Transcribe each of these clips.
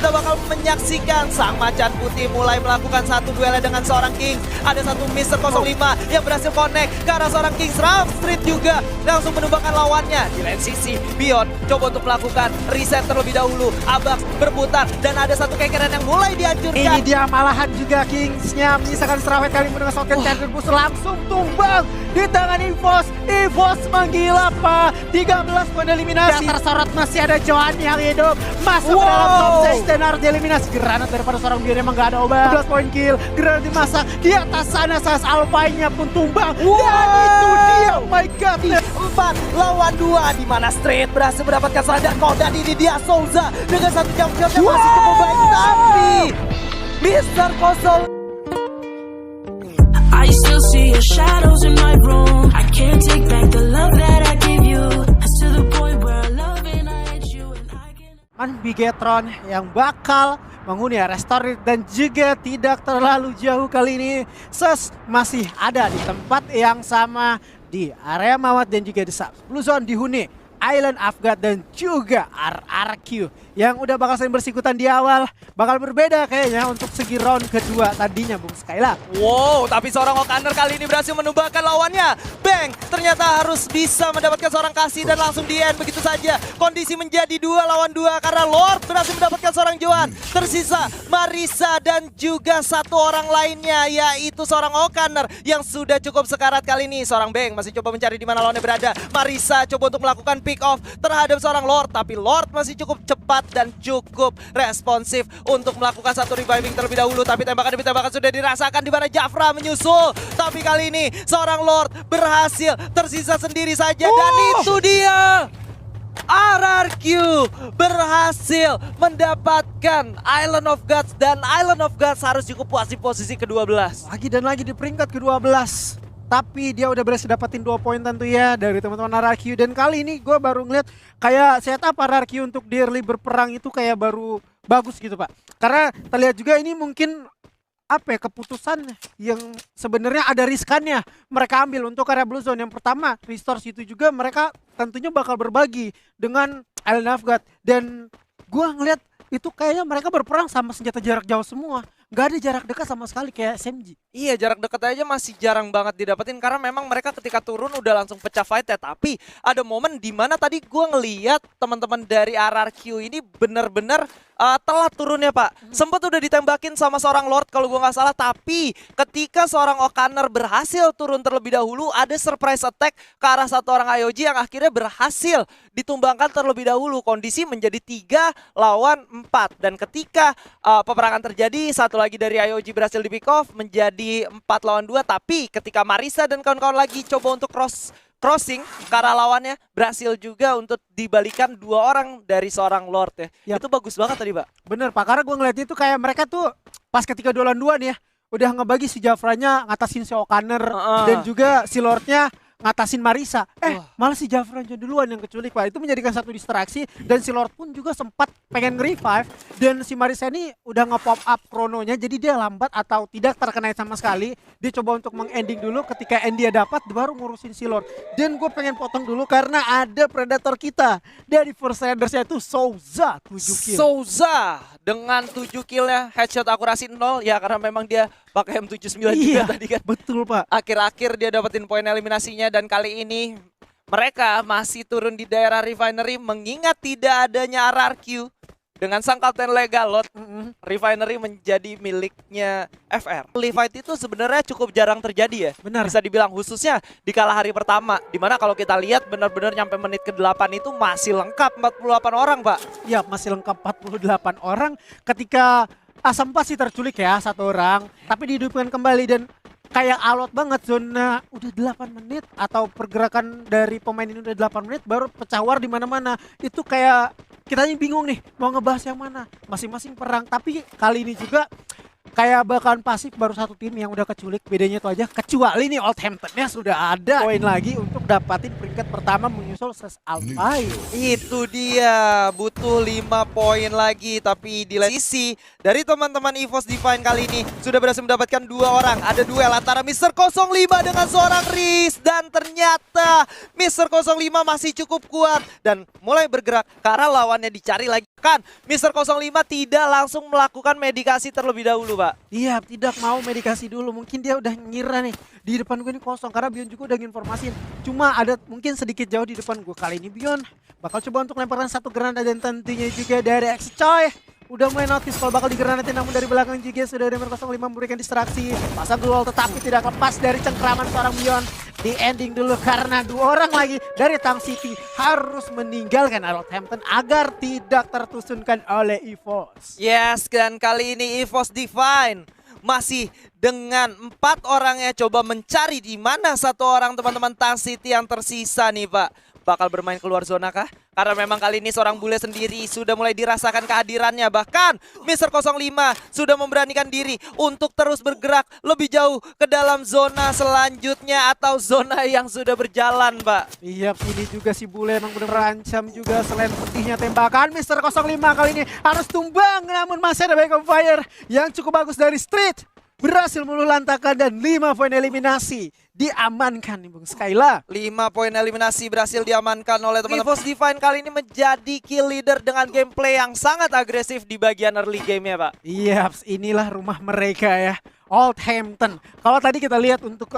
kita bakal menyaksikan sang macan putih mulai melakukan satu duelnya dengan seorang King. Ada satu Mr. 05 yang berhasil connect ke arah seorang King. Rough Street juga langsung menumbangkan lawannya. Di lain sisi, Beyond coba untuk melakukan reset terlebih dahulu. Abax berputar dan ada satu kekeran yang mulai dihancurkan. Ini dia malahan juga Kingsnya menyisakan serawet kali dengan Shotgun Champion Boost langsung tumbang di tangan EVOS. EVOS menggila Pak. 13 poin eliminasi. Yang tersorot masih ada Johan yang hidup. Masuk ke dalam top 6 dan harus dieliminasi. Granat daripada seorang Beyond emang gak ada obat. 12 poin kill. Granat dimasak. Di atas sana Sas Alpine-nya pun tumbang. Dan itu dia. Oh my god. 4 lawan 2 di mana Street berhasil mendapatkan sadar dan ini dia Souza dengan satu jump shot yang masih cukup baik, tapi Mr. Kosong I still see your shadows in my room. I can't take back the love that I gave you. It's to the point where I love and I hate you and I can't. Bigetron yang bakal menghuni Restore dan juga tidak terlalu jauh kali ini. Ses masih ada di tempat yang sama di area Mawat dan juga di Blue Zone dihuni Island of God dan juga RRQ yang udah bakal saling bersikutan di awal. Bakal berbeda kayaknya untuk segi round kedua tadinya Bung Skylar. Wow, tapi seorang Okaner kali ini berhasil menumbangkan lawannya. Bang, ternyata harus bisa mendapatkan seorang kasih dan langsung di end begitu saja. Kondisi menjadi 2 lawan 2 karena Lord berhasil mendapatkan seorang Johan. Tersisa Marisa dan juga satu orang lainnya yaitu seorang Okaner yang sudah cukup sekarat kali ini. Seorang Bang masih coba mencari di mana lawannya berada. Marisa coba untuk melakukan pick off terhadap seorang Lord, tapi Lord masih cukup cepat dan cukup responsif untuk melakukan satu reviving terlebih dahulu. Tapi tembakan demi tembakan sudah dirasakan di mana Jafra menyusul. Tapi kali ini seorang Lord berhasil tersisa sendiri saja dan itu dia. RRQ berhasil mendapatkan Island of Gods dan Island of Gods harus cukup puas di posisi ke-12. Lagi dan lagi di peringkat ke-12. Tapi dia udah berhasil dapetin 2 poin tentunya dari teman-teman RRQ. Dan kali ini gue baru ngeliat kayak setup RRQ untuk di early berperang itu kayak baru bagus gitu Pak. Karena terlihat juga ini mungkin apa ya, keputusan yang sebenarnya ada riskannya mereka ambil untuk area Blue Zone. Yang pertama, restore situ juga mereka tentunya bakal berbagi dengan Island of God. Dan gue ngeliat itu kayaknya mereka berperang sama senjata jarak jauh semua. Gak ada jarak dekat sama sekali kayak SMG. Iya, jarak dekat aja masih jarang banget didapetin karena memang mereka ketika turun udah langsung pecah fight ya. Tapi ada momen di mana tadi gue ngeliat teman-teman dari RRQ ini bener-bener telat turunnya Pak. Sempat udah ditembakin sama seorang Lord kalau gue nggak salah. Tapi ketika seorang Okaner berhasil turun terlebih dahulu, ada surprise attack ke arah satu orang IOG yang akhirnya berhasil ditumbangkan terlebih dahulu. Kondisi menjadi 3 lawan 4. Dan ketika peperangan terjadi, satu lagi dari IOG berhasil di pick off menjadi 4 lawan 2. Tapi ketika Marisa dan kawan-kawan lagi coba untuk crossing ke arah lawannya, berhasil juga untuk dibalikan 2 orang dari seorang Lord ya. Yap. Itu bagus banget tadi Pak. Bener Pak, karena gue ngeliat itu kayak mereka tuh pas ketika 2 lawan 2 nih ya, udah ngebagi si Jafranya ngatasin si Okaner dan juga si Lordnya ngatasin Marisa. Malah si Jafra duluan yang keculik Pak. Itu menjadikan satu distraksi dan si Lord pun juga sempat pengen nge-revive dan si Marisa ini udah nge-pop up krononya jadi dia lambat atau tidak terkena sama sekali. Dia coba untuk meng-ending dulu, ketika end dia dapat baru ngurusin si Lord. Dan gue pengen potong dulu karena ada predator kita dari First Raiders yaitu Souza 7 kill. Souza dengan 7 killnya, headshot akurasi 0 ya karena memang dia pakai M79 juga tadi kan. Betul Pak. Akhir-akhir dia dapetin poin eliminasinya dan kali ini mereka masih turun di daerah Refinery mengingat tidak adanya RRQ. Dengan sang Kapten Legalot, Refinery menjadi miliknya FR. Early fight itu sebenarnya cukup jarang terjadi ya. Benar. Bisa dibilang khususnya di kala hari pertama. Dimana kalau kita lihat benar-benar nyampe menit ke-8 itu masih lengkap 48 orang Pak. Ya masih lengkap 48 orang ketika Asam pasti terculik ya 1 orang. Tapi dihidupkan kembali dan kayak alot banget zona udah 8 menit atau pergerakan dari pemain ini udah 8 menit baru pecah war di mana-mana. Itu kayak kita bingung nih mau ngebahas yang mana. Masing-masing perang, tapi kali ini juga kayak bakalan pasif baru 1 tim yang udah keculik. Bedanya itu aja, kecuali nih Oldhamptonnya sudah ada poin lagi untuk dapatin peringkat pertama menyusul Ses Alpine. Itu dia, butuh 5 poin lagi. Tapi di lain sisi dari teman-teman EVOS Divine kali ini sudah berhasil mendapatkan 2 orang. Ada duel antara Mr. 05 dengan seorang Riz. Dan ternyata Mr. 05 masih cukup kuat dan mulai bergerak ke arah lawannya, dicari lagi Bahkan Mr. 05 tidak langsung melakukan medikasi terlebih dahulu, Pak. Iya, tidak mau medikasi dulu. Mungkin dia udah ngira nih di depan gue ini kosong karena Bion juga udah nginformasin. Cuma ada mungkin sedikit jauh di depan gue. Kali ini Bion bakal coba untuk lemparkan satu granat dan tentunya juga dari X Coy. Udah mulai notice kalau bakal digranatin, namun dari belakang juga sudah ada 05 memberikan distraksi. Pasang duel tetapi tidak lepas dari cengkraman seorang Bion. Di ending dulu karena dua orang lagi dari Tang City harus meninggalkan Northampton agar tidak tertusunkan oleh EVOS. Yes, dan kali ini EVOS Divine masih dengan 4 orangnya coba mencari di mana satu orang teman-teman Tang City yang tersisa nih, Pak. Bakal bermain keluar zona kah? Karena memang kali ini seorang bule sendiri sudah mulai dirasakan kehadirannya. Bahkan Mr. 05 sudah memberanikan diri untuk terus bergerak lebih jauh ke dalam zona selanjutnya atau zona yang sudah berjalan, Pak. Iya, ini juga si bule emang bener terancam juga selain pedihnya tembakan. Mr. 05 kali ini harus tumbang, namun masih ada backup fire yang cukup bagus dari Street. Berhasil meluluhlantakkan dan 5 poin eliminasi diamankan nih Bung Skyla. 5 poin eliminasi berhasil diamankan oleh teman-teman. EVOS Divine kali ini menjadi kill leader dengan gameplay yang sangat agresif di bagian early game ya, Pak. Iya, inilah rumah mereka ya, Northampton. Kalau tadi kita lihat untuk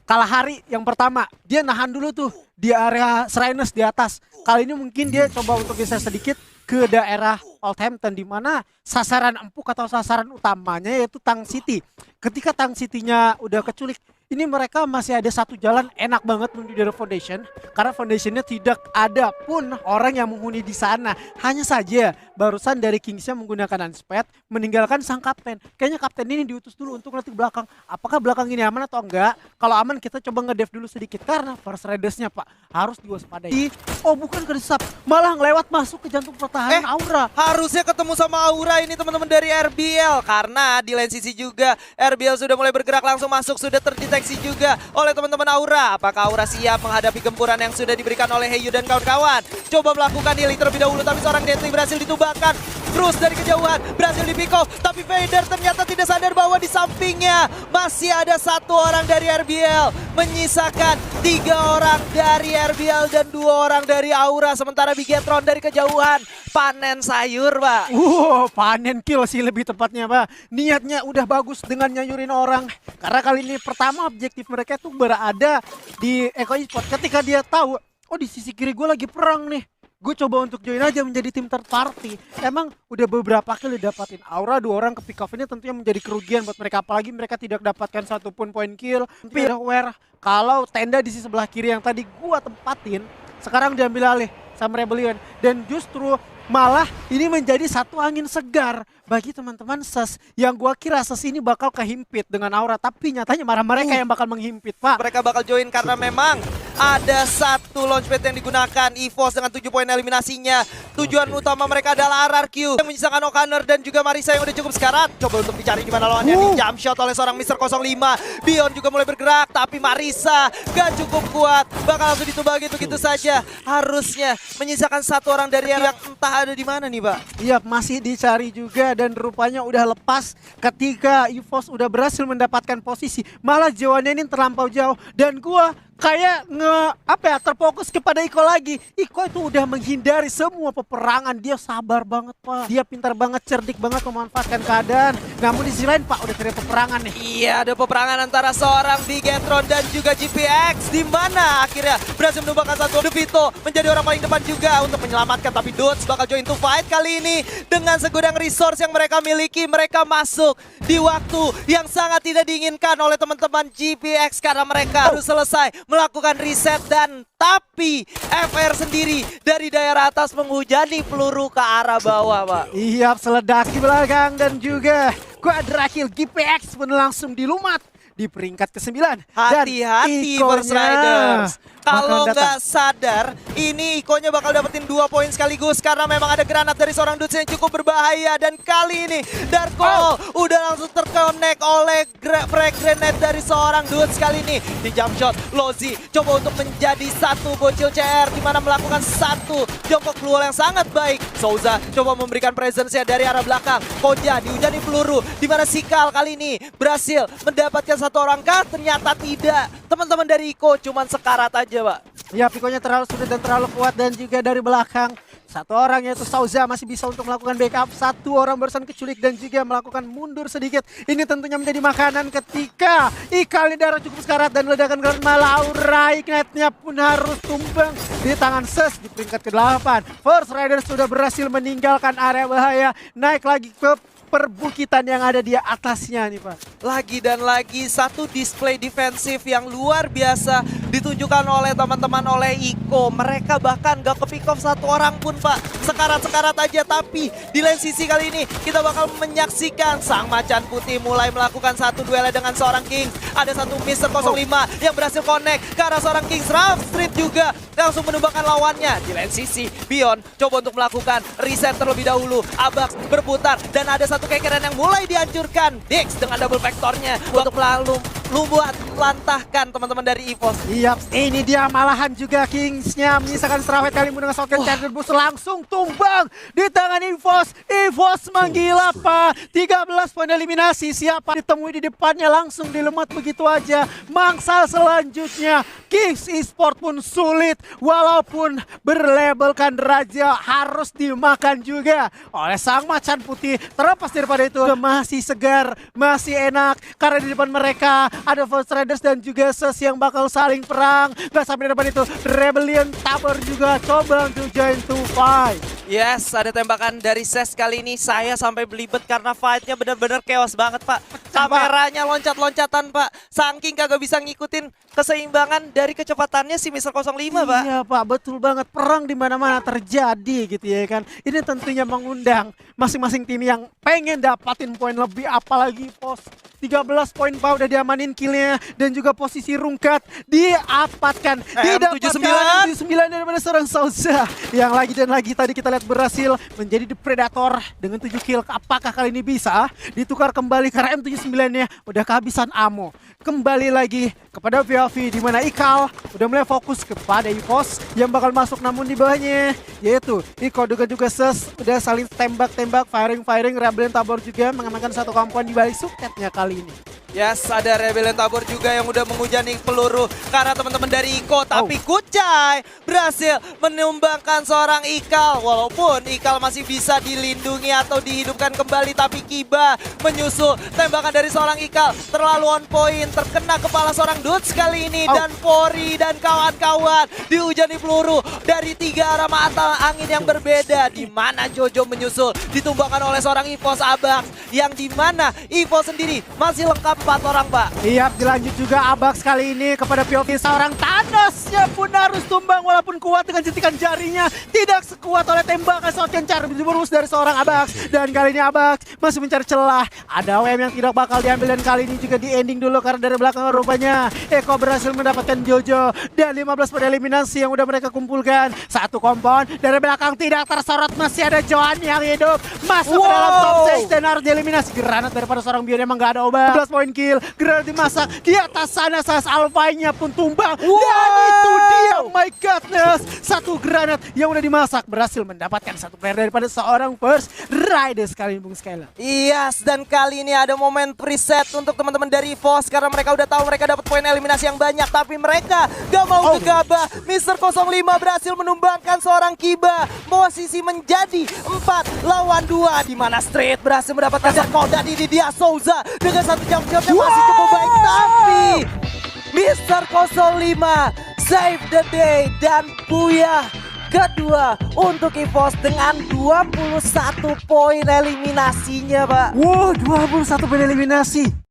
Kalahari yang pertama, dia nahan dulu tuh di area Shriners di atas. Kali ini mungkin dia coba untuk geser sedikit ke daerah Northampton di mana sasaran empuk atau sasaran utamanya yaitu Tang City. Ketika Tang City-nya udah keculik, ini mereka masih ada satu jalan enak banget menuju dari Foundation karena Foundation-nya tidak ada pun orang yang menghuni di sana. Hanya saja barusan dari Kings-nya menggunakan unsped meninggalkan sang kapten. Kayaknya kapten ini diutus dulu untuk nanti belakang. Apakah belakang ini aman atau enggak? Kalau aman kita coba nge-dev dulu sedikit karena First Raiders-nya Pak harus diwaspadai. Oh bukan kedesap, malah ngelewat masuk ke jantung pertahanan Aura. Harusnya ketemu sama Aura ini teman-teman dari RBL karena di lane sisi juga RBL sudah mulai bergerak langsung masuk, sudah terdeteksi juga oleh teman-teman Aura. Apakah Aura siap menghadapi gempuran yang sudah diberikan oleh Heyu dan kawan-kawan? Coba melakukan healing terlebih dahulu tapi seorang Deadly berhasil ditumbangkan. Terus dari kejauhan berhasil di pick off tapi Vader ternyata tidak sadar bahwa di sampingnya masih ada satu orang dari RBL, menyisakan 3 orang dari RBL dan 2 orang dari Aura. Sementara Bigetron dari kejauhan panen sayur, Pak. Panen kill sih lebih tepatnya Pak. Niatnya udah bagus dengan nyayurin orang. Karena kali ini pertama objektif mereka tuh berada di Eko Esports. Ketika dia tahu, oh di sisi kiri gue lagi perang nih, gue coba untuk join aja menjadi tim third party. Emang udah beberapa kali dapatin Aura, 2 orang ke pick off ini tentunya menjadi kerugian buat mereka. Apalagi mereka tidak dapatkan satupun poin kill. Tapi aware kalau tenda di sisi sebelah kiri yang tadi gue tempatin sekarang diambil alih sama Rebellion. Dan justru malah ini menjadi satu angin segar bagi teman-teman SES yang gua kira SES ini bakal kehimpit dengan Aura, tapi nyatanya malah mereka yang bakal menghimpit Pak. Mereka bakal join karena memang ada satu launchpad yang digunakan EVOS dengan 7 poin eliminasinya. Tujuan utama mereka adalah RRQ yang menyisakan O'Connor dan juga Marisa yang udah cukup sekarat. Coba untuk dicari di mana lawannya, di jump shot oleh seorang Mr. 05. Bion juga mulai bergerak tapi Marisa gak cukup kuat, bakal langsung ditumbang gitu saja. Harusnya menyisakan satu orang dari yang entah ada di mana nih, Pak. Iya, masih dicari juga dan rupanya udah lepas ketika EVOS udah berhasil mendapatkan posisi. Malah jawabannya ini terlampau jauh dan gua kayak terfokus kepada Iko lagi. Iko itu udah menghindari semua peperangan. Dia sabar banget Pak. Dia pintar banget, cerdik banget memanfaatkan keadaan. Namun di sisi lain Pak udah terjadi peperangan nih. Iya, ada peperangan antara seorang Bigetron dan juga GPX di mana akhirnya berhasil menumbangkan satu. Devito menjadi orang paling depan juga untuk menyelamatkan, tapi Dodge bakal join to fight kali ini dengan segudang resource yang mereka miliki. Mereka masuk di waktu yang sangat tidak diinginkan oleh teman-teman GPX karena mereka harus selesai melakukan reset dan tapi FR sendiri dari daerah atas menghujani peluru ke arah bawah, Pak. Iya, seledak di belakang dan juga Quadrakil GPX pun langsung dilumat di peringkat ke-9. Hati-hati First Riders. Kalau nggak sadar, ini Iko-nya bakal dapetin 2 poin sekaligus karena memang ada granat dari seorang Dudes yang cukup berbahaya. Dan kali ini Darko udah langsung terconnect oleh frag grenade dari seorang Dudes kali ini. Di jump shot, Lozi coba untuk menjadi satu bocil CR di mana melakukan satu jongkok keluar yang sangat baik. Souza coba memberikan presence-nya dari arah belakang. Koja dihujani peluru di mana Sikal kali ini berhasil mendapatkan satu orang kah? Ternyata tidak. Teman-teman dari Iko cuman sekarat aja, Pak. Ya, Pikonya terlalu sulit dan terlalu kuat dan juga dari belakang Satu orang yaitu Souza masih bisa untuk melakukan backup. Satu orang barusan keculik dan juga melakukan mundur sedikit. Ini tentunya menjadi makanan ketika Ikal ini darah cukup sekarat dan ledakan granat malah Aura Ignite-nya pun harus tumbang di tangan Ses di peringkat ke-8. First Riders sudah berhasil meninggalkan area bahaya. Naik lagi ke perbukitan yang ada di atasnya nih Pak. Lagi dan lagi satu display defensif yang luar biasa ditunjukkan oleh teman-teman oleh Iko. Mereka bahkan gak ke pick off satu orang pun Pak. Sekarat-sekarat aja, tapi di lain sisi kali ini kita bakal menyaksikan Sang Macan Putih mulai melakukan satu duel dengan seorang Kings. Ada satu Mr. 05 yang berhasil connect ke arah seorang Kings. Rough Street juga langsung menumbangkan lawannya. Di lain sisi Beyond coba untuk melakukan reset terlebih dahulu. Abax berputar dan ada satu kekeran yang mulai dihancurkan. Dix dengan double vektornya untuk membuat lantahkan teman-teman dari EVOS. Iya, ini dia malahan juga Kingsnya menyisakan Strawhead kali ini dengan shotgun charger boost langsung tumbang di tangan EVOS. EVOS menggila Pak. 13 poin eliminasi, siapa ditemui di depannya langsung dilemat begitu aja. Mangsa selanjutnya Kings Esports pun sulit walaupun berlabelkan raja harus dimakan juga oleh Sang Macan Putih. Terlepas daripada itu masih segar, masih enak karena di depan mereka ada First Riders dan juga Ses yang bakal saling perang. Gak sampai di depan itu Rebellion Tabor juga coba untuk join to fight. Yes, ada tembakan dari Ses kali ini. Saya sampai belibet karena fightnya benar-benar chaos banget Pak. Kameranya loncat-loncatan Pak. Saking kagak bisa ngikutin keseimbangan dari kecepatannya si Mr. 05 Pak. Iya Pak, betul banget. Perang di mana-mana terjadi gitu ya kan. Ini tentunya mengundang masing-masing tim yang pengen dapatin poin lebih, apalagi pos 13 poin Pak udah diamanin killnya dan juga posisi rungkat diapatkan. Didapatkan 79 daripada seorang Souza yang lagi dan lagi tadi kita lihat berhasil menjadi The Predator dengan 7 kill. Apakah kali ini bisa ditukar kembali karena M79-nya udah kehabisan ammo. Kembali lagi kepada POV di mana Ikal udah mulai fokus kepada EVOS yang bakal masuk, namun di bawahnya yaitu Iko juga Ses udah saling tembak-tembak, firing. Rebellion Tabor juga mengamankan satu komponen di balik suketnya kali ini. Yes, ada Rebellion Tabor juga yang udah menghujani peluru karena teman-teman dari Iko. Tapi Kucai berhasil menumbangkan seorang Ikal. Walaupun Ikal masih bisa dilindungi atau dihidupkan kembali, tapi Kiba menyusul tembakan dari seorang Ikal. Terlalu on point, terkena kepala seorang Dudes kali ini. Dan Pori dan kawan-kawan dihujani peluru dari 3 arah mata angin yang berbeda. Di mana Jojo menyusul ditumbangkan oleh seorang EVOS Abax. Yang di mana EVOS sendiri masih lengkap 4 orang Pak. Iya, dilanjut juga Abax kali ini kepada POV. Seorang Thanosnya pun harus tumbang walaupun kuat dengan jentikan jarinya. Tidak sekuat oleh tembakan shotgun charge berus dari seorang Abax. Dan kali ini Abax masih mencari celah. Ada WM yang tidak bakal diambil dan kali ini juga di ending dulu karena dari belakang rupanya Eko berhasil mendapatkan Jojo. Dan 15 poin eliminasi yang udah mereka kumpulkan. Satu kompon dari belakang tidak tersorot, masih ada Johan yang hidup. Masuk ke dalam top 6 dan harus dieliminasi. Granat daripada seorang Bion emang gak ada obat. 12 poin kill, granat dimasak di atas sana. Sas Alpha-nya pun tumbang. Dan itu dia, oh my godness, satu granat yang udah dimasak berhasil mendapatkan satu player daripada seorang First Riders kali ini Bung Skyla. Yes, dan kali ini ada momen preset untuk teman-teman dari EVOS karena mereka udah tahu mereka dapat poin eliminasi yang banyak, tapi mereka gak mau gegabah. Mr. 05 berhasil menumbangkan seorang Kiba. Posisi menjadi 4 lawan 2 di mana Street berhasil mendapatkan koda di dia Souza dengan satu jump shot yang masih cukup baik, tapi Mr. 05 save the day dan buyah kedua untuk EVOS dengan 21 poin eliminasinya Pak. Wow, 21 poin eliminasi.